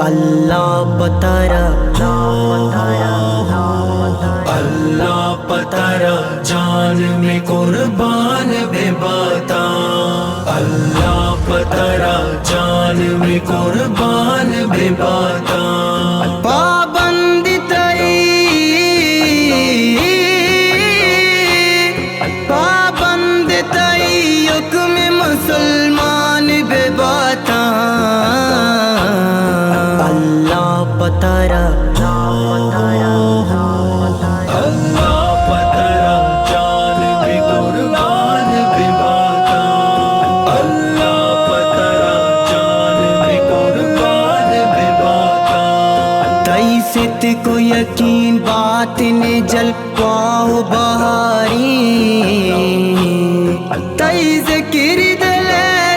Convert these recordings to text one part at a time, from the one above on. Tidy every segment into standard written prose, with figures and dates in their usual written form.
اللہ پتارا اللہ پتارا جان میں قربان بے باتا، اللہ پتارا جان میں قربان بے باتا، پابند تئی حکم مسلمان بے باتا، اللہ پتارا اللہ پتارا جان میں قربان بے باتا، اللہ پتارا جان میں قربان بے باتا، تئی ست کو یقین بات نے جل پاؤ بہاری، تئی ذکر دل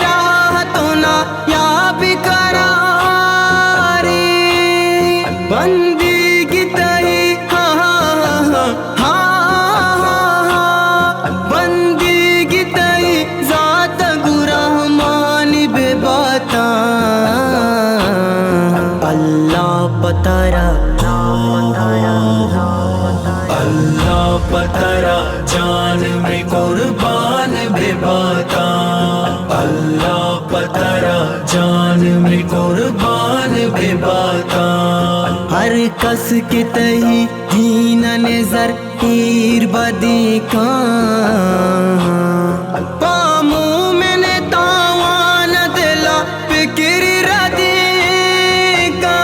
راہ تو نہ یا بکراری، بندگی تئی بندگی تئی ذات گرہمان بے باتا، اللہ پتارا اللہ پتارا جان میں قربان بے باتا، اللہ پتارا جان میں قربان بے باتا، ہر کس کے تہی دین نظر پیر بدی کا پامو میں نے تاوان دلا فکر ردی کا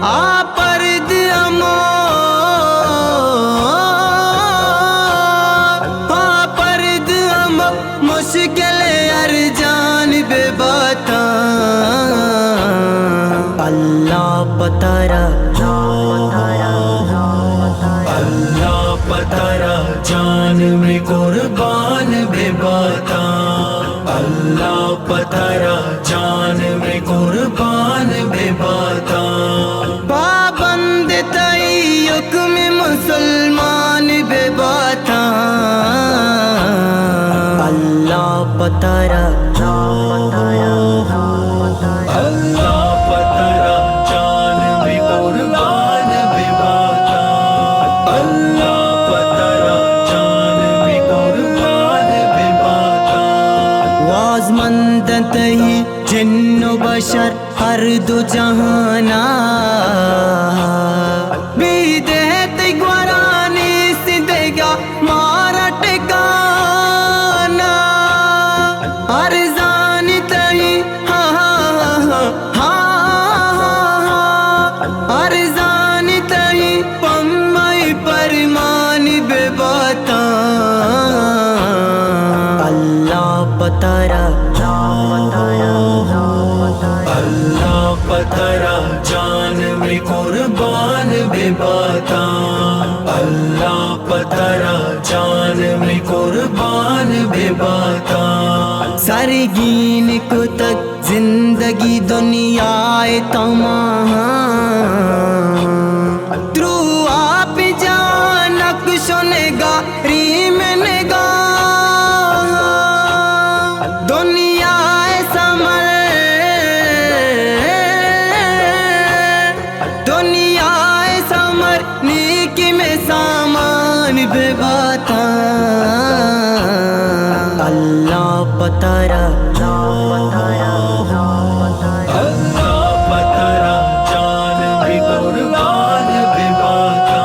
آپرد امو آپرد امو مشکل ارجان بے باتا، اللہ پتارا اللہ پتارا جان میں قربان بے باتا، اللہ پتارا جان میں قربان بے باتا، پابند تئی حکم مسلمان بے باتا، اللہ پتارا اللہ پتارا جان میں قربان بے باتا، اللہ پتارا جان میں قربان بے باتا، واز مند تئی جن و بشر ہر دو جہانا بھی دیتے گورانی سدگا مارا ٹکانا، ارزان تئی ارزان تئی پمائی پرمان بے باتا، اللہ پتارا اللہ پتارا جان میں قربان بے باتا، اللہ پتارا جان میں قربان بے باتا، سرگین کو تک زندگی دنیا تمام درو آپ جان نقش و نگاری میں نگاہ، دنیا سمر دنیا سمر نیکی میں سامان بے باتا، اللہ پتارا اللہ پتارا جان میں قربان بے باتا،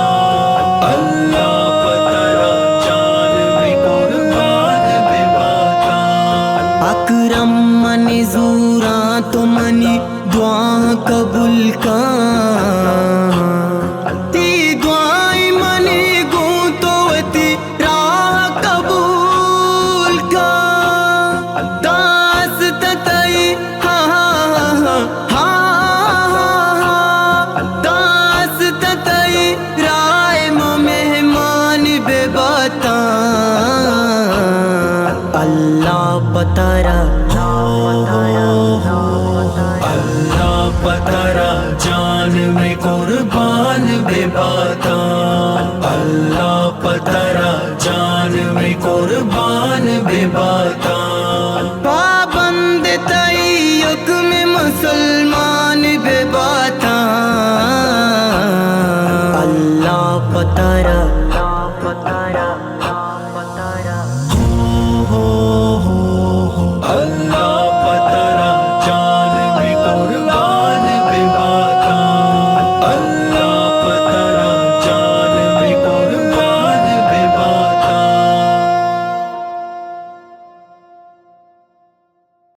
اللہ پتارا جان میں قربان بے باتا، اکرم منی زوراں تو منی دعا قبول کا، تی دعائیں منی گوں تو تی راہ قبول کا، داست تئی داست تئی رائے مہمان بے باتا، اللہ پتارا اللہ پتارا جان میں قربان بے باتا پابند تیک میں مسلمان بے باتا اللہ پتارا